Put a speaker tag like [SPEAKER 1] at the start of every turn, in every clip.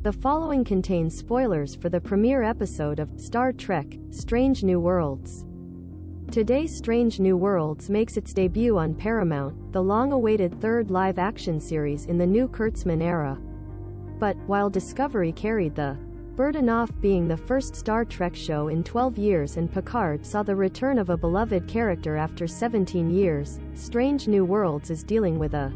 [SPEAKER 1] The following contains spoilers for the premiere episode of Star Trek: Strange New Worlds. Today, Strange New Worlds makes its debut on Paramount, the long-awaited third live-action series in the new Kurtzman era. But, while Discovery carried the burden off being the first Star Trek show in 12 years and Picard saw the return of a beloved character after 17 years, Strange New Worlds is dealing with a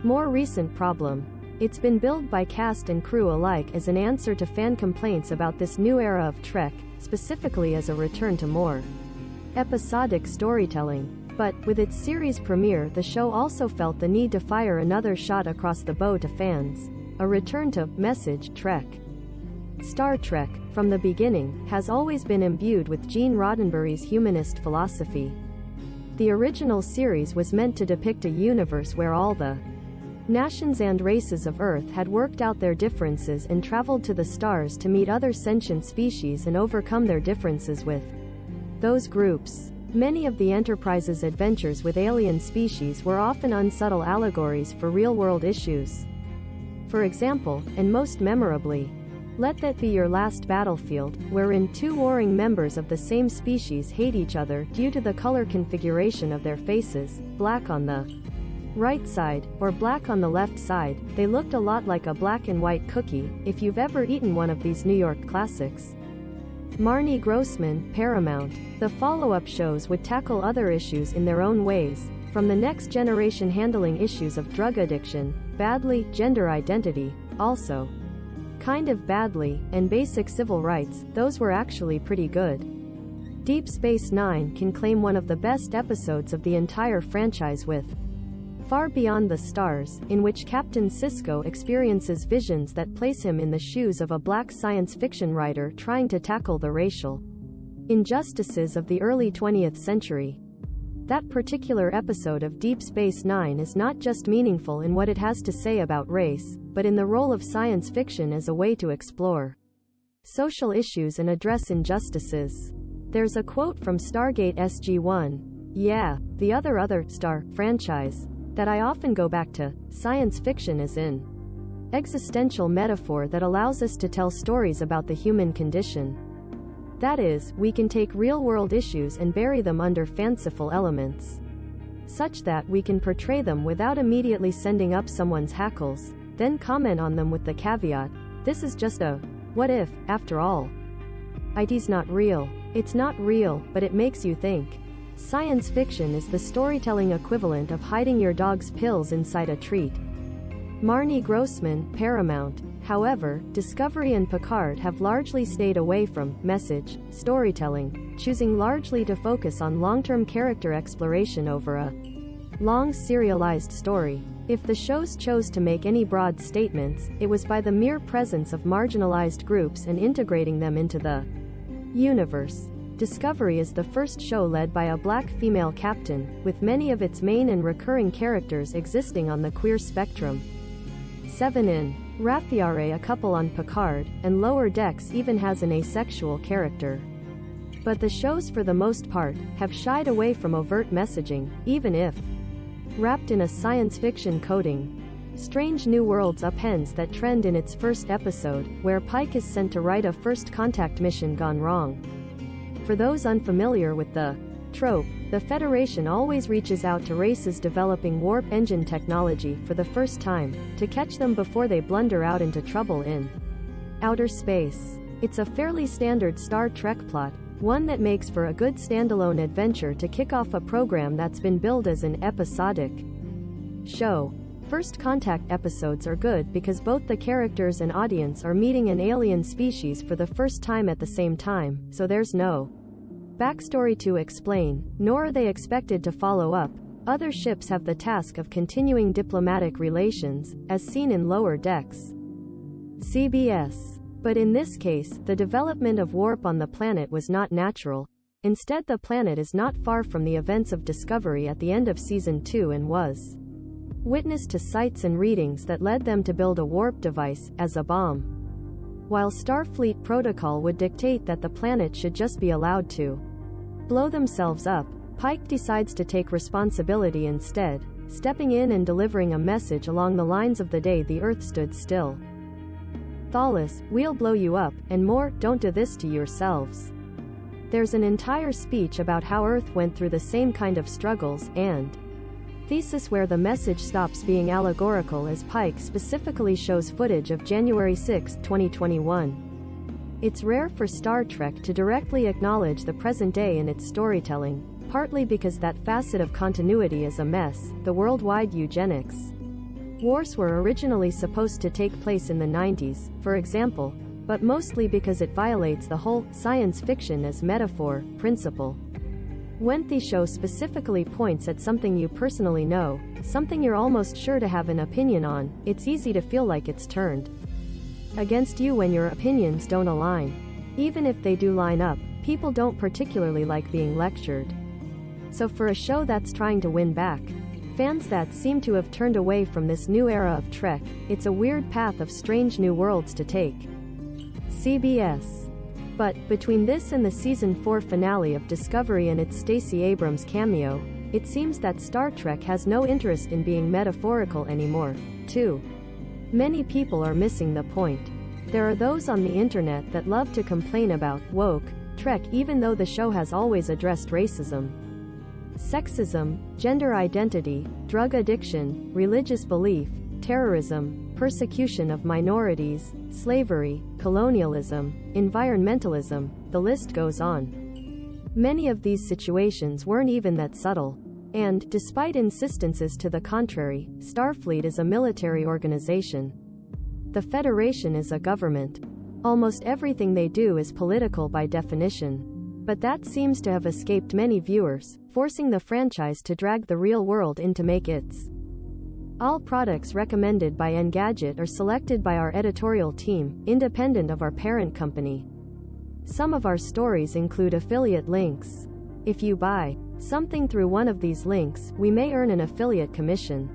[SPEAKER 1] more recent problem. It's been billed by cast and crew alike as an answer to fan complaints about this new era of Trek, specifically as a return to more episodic storytelling. But, with its series premiere, the show also felt the need to fire another shot across the bow to fans. A return to message Trek. Star Trek, from the beginning, has always been imbued with Gene Roddenberry's humanist philosophy. The original series was meant to depict a universe where all the nations and races of Earth had worked out their differences and traveled to the stars to meet other sentient species and overcome their differences with those groups. Many of the Enterprise's adventures with alien species were often unsubtle allegories for real-world issues. For example, and most memorably, Let That Be Your Last Battlefield, wherein two warring members of the same species hate each other due to the color configuration of their faces, black on the right side, or black on the left side. They looked a lot like a black and white cookie, if you've ever eaten one of these New York classics. Marnie Grossman, Paramount. The follow-up shows would tackle other issues in their own ways, from the next generation handling issues of drug addiction, badly, gender identity, also kind of badly, and basic civil rights. Those were actually pretty good. Deep Space Nine can claim one of the best episodes of the entire franchise with Far Beyond the Stars, in which Captain Sisko experiences visions that place him in the shoes of a black science fiction writer trying to tackle the racial injustices of the early 20th century. That particular episode of Deep Space Nine is not just meaningful in what it has to say about race, but in the role of science fiction as a way to explore social issues and address injustices. There's a quote from Stargate SG-1, "Yeah, the other Star franchise, that I often go back to. Science fiction is an existential metaphor that allows us to tell stories about the human condition. That is, we can take real-world issues and bury them under fanciful elements, such that we can portray them without immediately sending up someone's hackles, then comment on them with the caveat, this is just a what if, after all. It's not real. It's not real, but it makes you think." Science fiction is the storytelling equivalent of hiding your dog's pills inside a treat. Marnie Grossman, Paramount. However, Discovery and Picard have largely stayed away from message storytelling, choosing largely to focus on long-term character exploration over a long serialized story. If the shows chose to make any broad statements, it was by the mere presence of marginalized groups and integrating them into the universe. Discovery is the first show led by a black female captain, with many of its main and recurring characters existing on the queer spectrum. 7 in Raffiare, a couple on Picard, and Lower Decks even has an asexual character. But the shows for the most part have shied away from overt messaging, even if wrapped in a science fiction coating. Strange New Worlds upends that trend in its first episode, where Pike is sent to right a first contact mission gone wrong. For those unfamiliar with the trope, the Federation always reaches out to races developing warp engine technology for the first time, to catch them before they blunder out into trouble in outer space. It's a fairly standard Star Trek plot, one that makes for a good standalone adventure to kick off a program that's been billed as an episodic show. First contact episodes are good because both the characters and audience are meeting an alien species for the first time at the same time, so there's no backstory to explain, nor are they expected to follow up. Other ships have the task of continuing diplomatic relations, as seen in Lower Decks. CBS. But in this case, the development of warp on the planet was not natural. Instead, the planet is not far from the events of Discovery at the end of Season 2 and was witness to sights and readings that led them to build a warp device, as a bomb. While Starfleet protocol would dictate that the planet should just be allowed to blow themselves up, Pike decides to take responsibility instead, stepping in and delivering a message along the lines of the day the Earth stood still. Thalas, we'll blow you up, and more, don't do this to yourselves. There's an entire speech about how Earth went through the same kind of struggles, and thesis where the message stops being allegorical as Pike specifically shows footage of January 6, 2021. It's rare for Star Trek to directly acknowledge the present day in its storytelling, partly because that facet of continuity is a mess, the worldwide eugenics. Wars were originally supposed to take place in the 90s, for example, but mostly because it violates the whole science fiction as metaphor principle. When the show specifically points at something you personally know, something you're almost sure to have an opinion on, it's easy to feel like it's turned against you when your opinions don't align. Even if they do line up, people don't particularly like being lectured. So for a show that's trying to win back fans that seem to have turned away from this new era of Trek, it's a weird path of strange new worlds to take. CBS. But, between this and the Season 4 finale of Discovery and its Stacey Abrams cameo, it seems that Star Trek has no interest in being metaphorical anymore. Too many people are missing the point. There are those on the internet that love to complain about woke Trek even though the show has always addressed racism, sexism, gender identity, drug addiction, religious belief, terrorism, persecution of minorities, slavery, colonialism, environmentalism, the list goes on. Many of these situations weren't even that subtle. And, despite insistences to the contrary, Starfleet is a military organization. The Federation is a government. Almost everything they do is political by definition. But that seems to have escaped many viewers, forcing the franchise to drag the real world in to make its. All products recommended by Engadget are selected by our editorial team, independent of our parent company. Some of our stories include affiliate links. If you buy something through one of these links, we may earn an affiliate commission.